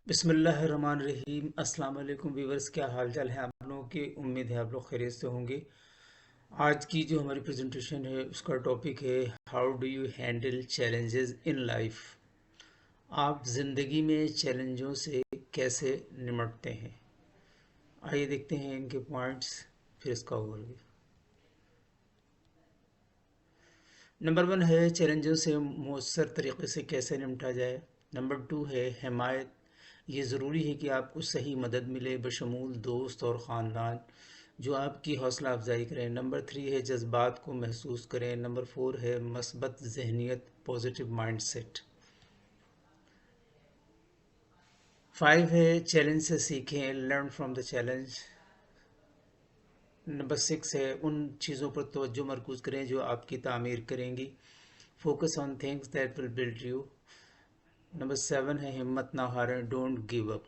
بسم اللہ الرحمن الرحیم۔ السلام علیکم ویورز، کیا حال چال ہے آپ لوگوں کی؟ امید ہے آپ لوگ خیریت سے ہوں گے۔ آج کی جو ہماری پریزنٹیشن ہے اس کا ٹاپک ہے how do you handle challenges in life. آپ زندگی میں چیلنجوں سے کیسے نمٹتے ہیں؟ آئیے دیکھتے ہیں ان کے پوائنٹس، پھر اس کا اوور ویو۔ نمبر 1 ہے چیلنجوں سے مؤثر طریقے سے کیسے نمٹا جائے۔ نمبر 2 ہے حمایت۔ یہ ضروری ہے کہ آپ کو صحیح مدد ملے بشمول دوست اور خاندان جو آپ کی حوصلہ افزائی کریں۔ نمبر 3 ہے جذبات کو محسوس کریں۔ نمبر 4 ہے مثبت ذہنیت، پازیٹیو مائنڈ سیٹ۔ 5 ہے چیلنج سے سیکھیں، learn from the challenge. Number 6 ہے ان چیزوں پر توجہ مرکوز کریں جو آپ کی تعمیر کریں گی، focus on things that will build you. Number 7 ہے ہمت نہ ہاریں، ڈونٹ گیو اپ۔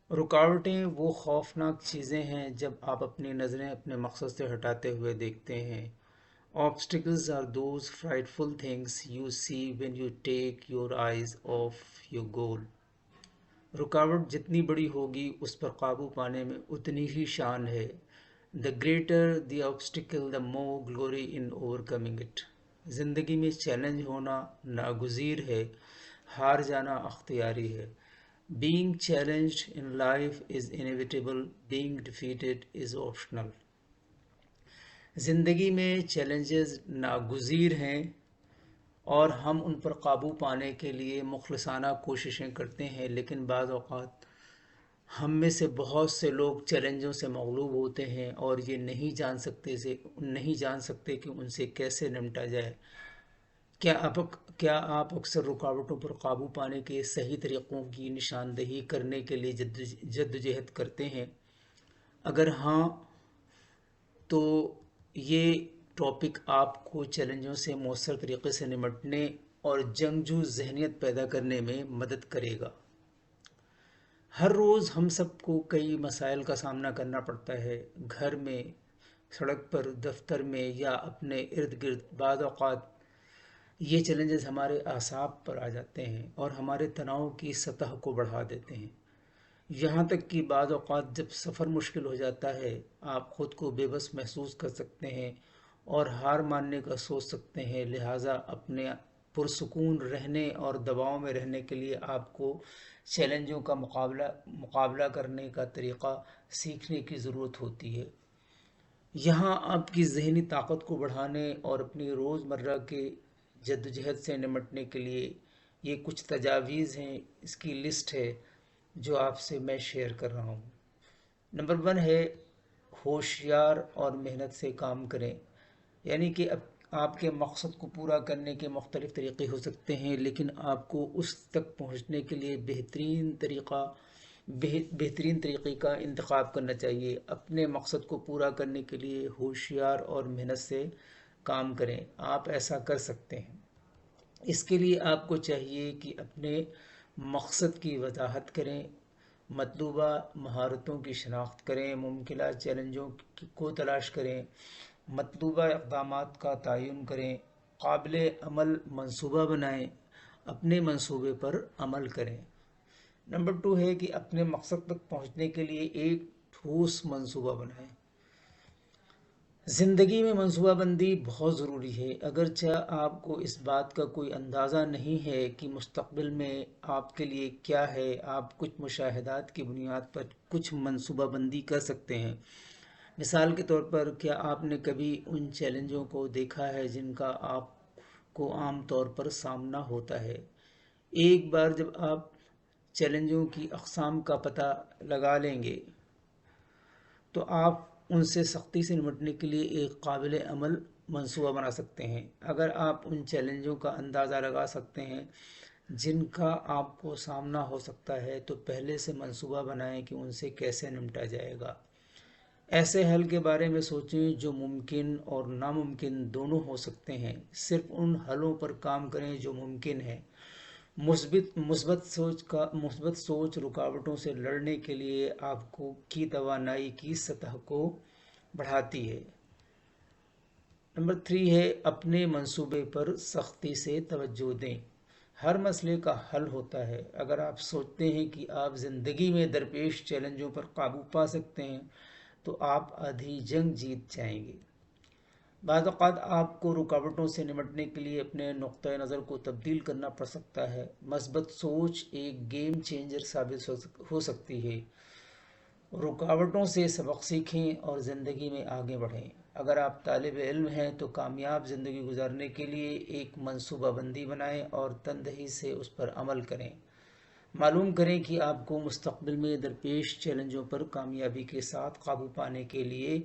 رکاوٹیں وہ خوفناک چیزیں ہیں جب آپ اپنی نظریں اپنے مقصد سے ہٹاتے ہوئے دیکھتے ہیں۔ Obstacles are those frightful things you see when you take your eyes off your goal۔ رکاوٹ جتنی بڑی ہوگی اس پر قابو پانے میں اتنی ہی شان ہے۔ The greater the obstacle, the more glory in overcoming it۔ زندگی میں چیلنج ہونا ناگزیر ہے، ہار جانا اختیاری ہے۔ Being challenged in life is inevitable, being defeated is optional۔ زندگی میں چیلنجز ناگزیر ہیں اور ہم ان پر قابو پانے کے لیے مخلصانہ کوششیں کرتے ہیں، لیکن بعض اوقات ہم میں سے بہت سے لوگ چیلنجوں سے مغلوب ہوتے ہیں اور یہ نہیں جان سکتے کہ ان سے کیسے نمٹا جائے۔ کیا آپ اکثر رکاوٹوں پر قابو پانے کے صحیح طریقوں کی نشاندہی کرنے کے لیے جدوجہد کرتے ہیں؟ اگر ہاں تو یہ ٹاپک آپ کو چیلنجوں سے مؤثر طریقے سے نمٹنے اور جنگجو ذہنیت پیدا کرنے میں مدد کرے گا۔ ہر روز ہم سب کو کئی مسائل کا سامنا کرنا پڑتا ہے، گھر میں، سڑک پر، دفتر میں یا اپنے ارد گرد۔ بعض اوقات یہ چیلنجز ہمارے اعصاب پر آ جاتے ہیں اور ہمارے تناؤ کی سطح کو بڑھا دیتے ہیں، یہاں تک کہ بعض اوقات جب سفر مشکل ہو جاتا ہے آپ خود کو بے بس محسوس کر سکتے ہیں اور ہار ماننے کا سوچ سکتے ہیں۔ لہٰذا اپنے پرسکون رہنے اور دباؤ میں رہنے کے لیے آپ کو چیلنجوں کا مقابلہ کرنے کا طریقہ سیکھنے کی ضرورت ہوتی ہے۔ یہاں آپ کی ذہنی طاقت کو بڑھانے اور اپنی روزمرہ کے جدوجہد سے نمٹنے کے لیے یہ کچھ تجاویز ہیں، اس کی لسٹ ہے جو آپ سے میں شیئر کر رہا ہوں۔ نمبر 1 ہے ہوشیار اور محنت سے کام کریں، یعنی کہ آپ کے مقصد کو پورا کرنے کے مختلف طریقے ہو سکتے ہیں، لیکن آپ کو اس تک پہنچنے کے لیے بہترین طریقے کا انتخاب کرنا چاہیے۔ اپنے مقصد کو پورا کرنے کے لیے ہوشیار اور محنت سے کام کریں، آپ ایسا کر سکتے ہیں۔ اس کے لیے آپ کو چاہیے کہ اپنے مقصد کی وضاحت کریں، مطلوبہ مہارتوں کی شناخت کریں، ممکنہ چیلنجوں کو تلاش کریں، مطلوبہ اقدامات کا تعین کریں، قابل عمل منصوبہ بنائیں، اپنے منصوبے پر عمل کریں۔ نمبر 2 ہے کہ اپنے مقصد تک پہنچنے کے لیے ایک ٹھوس منصوبہ بنائیں۔ زندگی میں منصوبہ بندی بہت ضروری ہے، اگرچہ آپ کو اس بات کا کوئی اندازہ نہیں ہے کہ مستقبل میں آپ کے لیے کیا ہے، آپ کچھ مشاہدات کی بنیاد پر کچھ منصوبہ بندی کر سکتے ہیں۔ مثال کے طور پر، کیا آپ نے کبھی ان چیلنجوں کو دیکھا ہے جن کا آپ کو عام طور پر سامنا ہوتا ہے؟ ایک بار جب آپ چیلنجوں کی اقسام کا پتہ لگا لیں گے تو آپ ان سے سختی سے نمٹنے کے لیے ایک قابل عمل منصوبہ بنا سکتے ہیں۔ اگر آپ ان چیلنجوں کا اندازہ لگا سکتے ہیں جن کا آپ کو سامنا ہو سکتا ہے تو پہلے سے منصوبہ بنائیں کہ ان سے کیسے نمٹا جائے گا۔ ایسے حل کے بارے میں سوچیں جو ممکن اور ناممکن دونوں ہو سکتے ہیں، صرف ان حلوں پر کام کریں جو ممکن ہیں۔ مثبت سوچ رکاوٹوں سے لڑنے کے لیے آپ کی توانائی کی سطح کو بڑھاتی ہے۔ نمبر 3 ہے اپنے منصوبے پر سختی سے توجہ دیں۔ ہر مسئلے کا حل ہوتا ہے۔ اگر آپ سوچتے ہیں کہ آپ زندگی میں درپیش چیلنجوں پر قابو پا سکتے ہیں تو آپ آدھی جنگ جیت جائیں گے۔ بعض اوقات آپ کو رکاوٹوں سے نمٹنے کے لیے اپنے نقطہ نظر کو تبدیل کرنا پڑ سکتا ہے۔ مثبت سوچ ایک گیم چینجر ثابت ہو سکتی ہے۔ رکاوٹوں سے سبق سیکھیں اور زندگی میں آگے بڑھیں۔ اگر آپ طالب علم ہیں تو کامیاب زندگی گزارنے کے لیے ایک منصوبہ بندی بنائیں اور تندہی سے اس پر عمل کریں۔ معلوم کریں کہ آپ کو مستقبل میں درپیش چیلنجوں پر کامیابی کے ساتھ قابو پانے کے لیے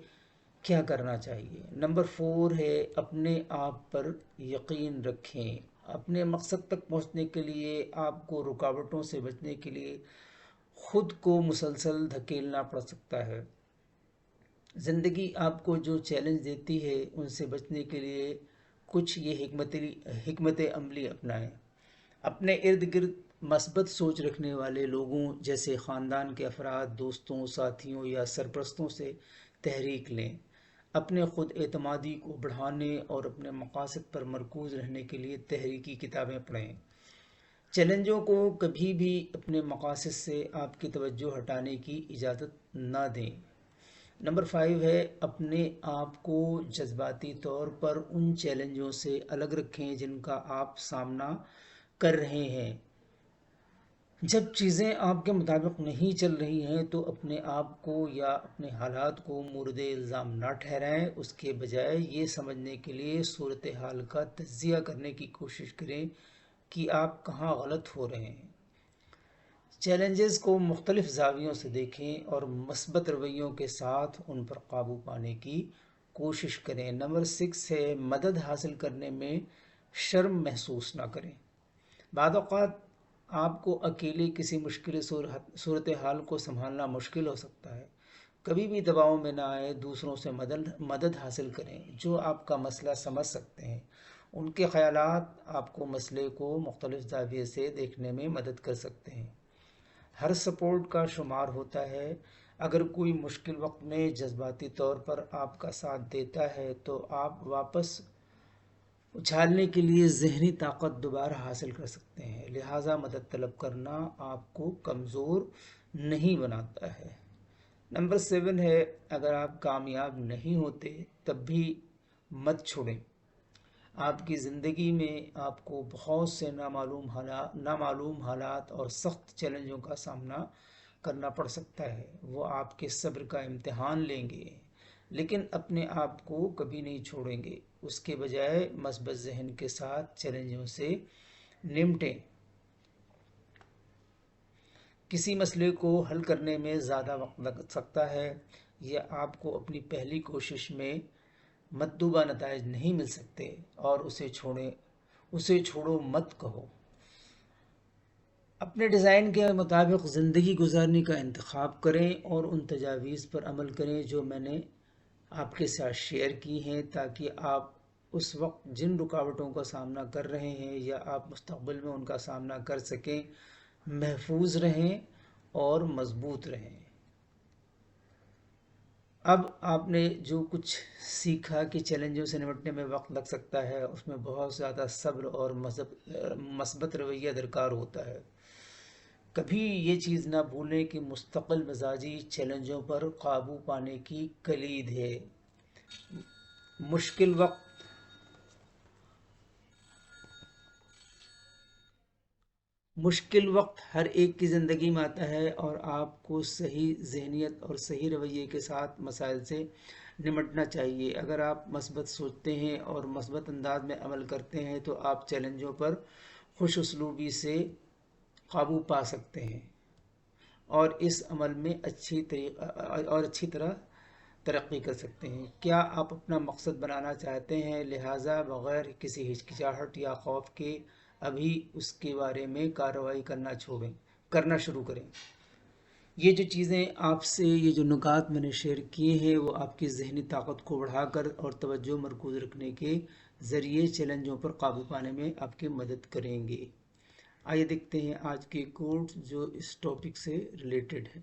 کیا کرنا چاہیے۔ نمبر 4 ہے اپنے آپ پر یقین رکھیں۔ اپنے مقصد تک پہنچنے کے لیے آپ کو رکاوٹوں سے بچنے کے لیے خود کو مسلسل دھکیلنا پڑ سکتا ہے۔ زندگی آپ کو جو چیلنج دیتی ہے ان سے بچنے کے لیے کچھ یہ حکمت عملی اپنائیں۔ اپنے ارد گرد مثبت سوچ رکھنے والے لوگوں جیسے خاندان کے افراد، دوستوں، ساتھیوں یا سرپرستوں سے تحریک لیں۔ اپنے خود اعتمادی کو بڑھانے اور اپنے مقاصد پر مرکوز رہنے کے لیے تحریکی کتابیں پڑھیں۔ چیلنجوں کو کبھی بھی اپنے مقاصد سے آپ کی توجہ ہٹانے کی اجازت نہ دیں۔ نمبر 5 ہے اپنے آپ کو جذباتی طور پر ان چیلنجوں سے الگ رکھیں جن کا آپ سامنا کر رہے ہیں۔ جب چیزیں آپ کے مطابق نہیں چل رہی ہیں تو اپنے آپ کو یا اپنے حالات کو مورد الزام نہ ٹھہرائیں، اس کے بجائے یہ سمجھنے کے لیے صورتحال کا تجزیہ کرنے کی کوشش کریں کہ آپ کہاں غلط ہو رہے ہیں۔ چیلنجز کو مختلف زاویوں سے دیکھیں اور مثبت رویوں کے ساتھ ان پر قابو پانے کی کوشش کریں۔ نمبر 6 ہے مدد حاصل کرنے میں شرم محسوس نہ کریں۔ بعض اوقات آپ کو اکیلے کسی مشکل صورتحال کو سنبھالنا مشکل ہو سکتا ہے۔ کبھی بھی دباؤ میں نہ آئے، دوسروں سے مدد حاصل کریں جو آپ کا مسئلہ سمجھ سکتے ہیں۔ ان کے خیالات آپ کو مسئلے کو مختلف زاویے سے دیکھنے میں مدد کر سکتے ہیں۔ ہر سپورٹ کا شمار ہوتا ہے۔ اگر کوئی مشکل وقت میں جذباتی طور پر آپ کا ساتھ دیتا ہے تو آپ واپس اچھالنے کے لیے ذہنی طاقت دوبارہ حاصل کر سکتے ہیں۔ لہٰذا مدد طلب کرنا آپ کو کمزور نہیں بناتا ہے۔ نمبر 7 ہے اگر آپ کامیاب نہیں ہوتے تب بھی مت چھوڑیں۔ آپ کی زندگی میں آپ کو بہت سے نامعلوم حالات اور سخت چیلنجوں کا سامنا کرنا پڑ سکتا ہے۔ وہ آپ کے صبر کا امتحان لیں گے، لیکن اپنے آپ کو کبھی نہیں چھوڑیں گے۔ اس کے بجائے مثبت ذہن کے ساتھ چیلنجوں سے نمٹیں۔ کسی مسئلے کو حل کرنے میں زیادہ وقت لگ سکتا ہے یا آپ کو اپنی پہلی کوشش میں مطلوبہ نتائج نہیں مل سکتے اور اسے چھوڑو مت کہو۔ اپنے ڈیزائن کے مطابق زندگی گزارنے کا انتخاب کریں اور ان تجاویز پر عمل کریں جو میں نے آپ کے ساتھ شیئر کی ہیں تاکہ آپ اس وقت جن رکاوٹوں کا سامنا کر رہے ہیں یا آپ مستقبل میں ان کا سامنا کر سکیں، محفوظ رہیں اور مضبوط رہیں۔ اب آپ نے جو کچھ سیکھا کہ چیلنجوں سے نمٹنے میں وقت لگ سکتا ہے، اس میں بہت زیادہ صبر اور مثبت رویہ درکار ہوتا ہے۔ کبھی یہ چیز نہ بھولیں کہ مستقل مزاجی چیلنجوں پر قابو پانے کی کلید ہے۔ مشکل وقت ہر ایک کی زندگی میں آتا ہے اور آپ کو صحیح ذہنیت اور صحیح رویے کے ساتھ مسائل سے نمٹنا چاہیے۔ اگر آپ مثبت سوچتے ہیں اور مثبت انداز میں عمل کرتے ہیں تو آپ چیلنجوں پر خوش اسلوبی سے قابو پا سکتے ہیں اور اس عمل میں اچھی طرح ترقی کر سکتے ہیں۔ کیا آپ اپنا مقصد بنانا چاہتے ہیں؟ لہٰذا بغیر کسی ہچکچاہٹ یا خوف کے ابھی اس کے بارے میں کارروائی کرنا شروع کریں۔ یہ جو چیزیں آپ سے، یہ جو نکات میں نے شیئر کیے ہیں وہ آپ کی ذہنی طاقت کو بڑھا کر اور توجہ مرکوز رکھنے کے ذریعے چیلنجوں پر قابو پانے میں آپ کی مدد کریں گے۔ آئیے دیکھتے ہیں آج کے کوٹ جو اس ٹاپک سے ریلیٹڈ ہے۔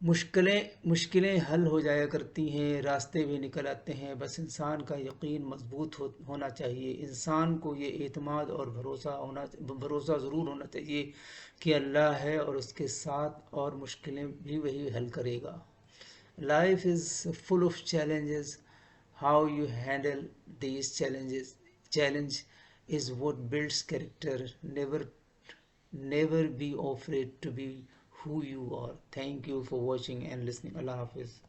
مشکلیں حل ہو جایا کرتی ہیں، راستے بھی نکل آتے ہیں، بس انسان کا یقین مضبوط ہونا چاہیے، انسان کو یہ اعتماد اور بھروسہ ضرور ہونا چاہیے کہ اللہ ہے اور اس کے ساتھ، اور مشکلیں بھی وہی حل کرے گا۔ Life is full of challenges. How you handle these challenge is what builds character. Never be afraid to be who you are. Thank you for watching and listening. Allah Hafiz.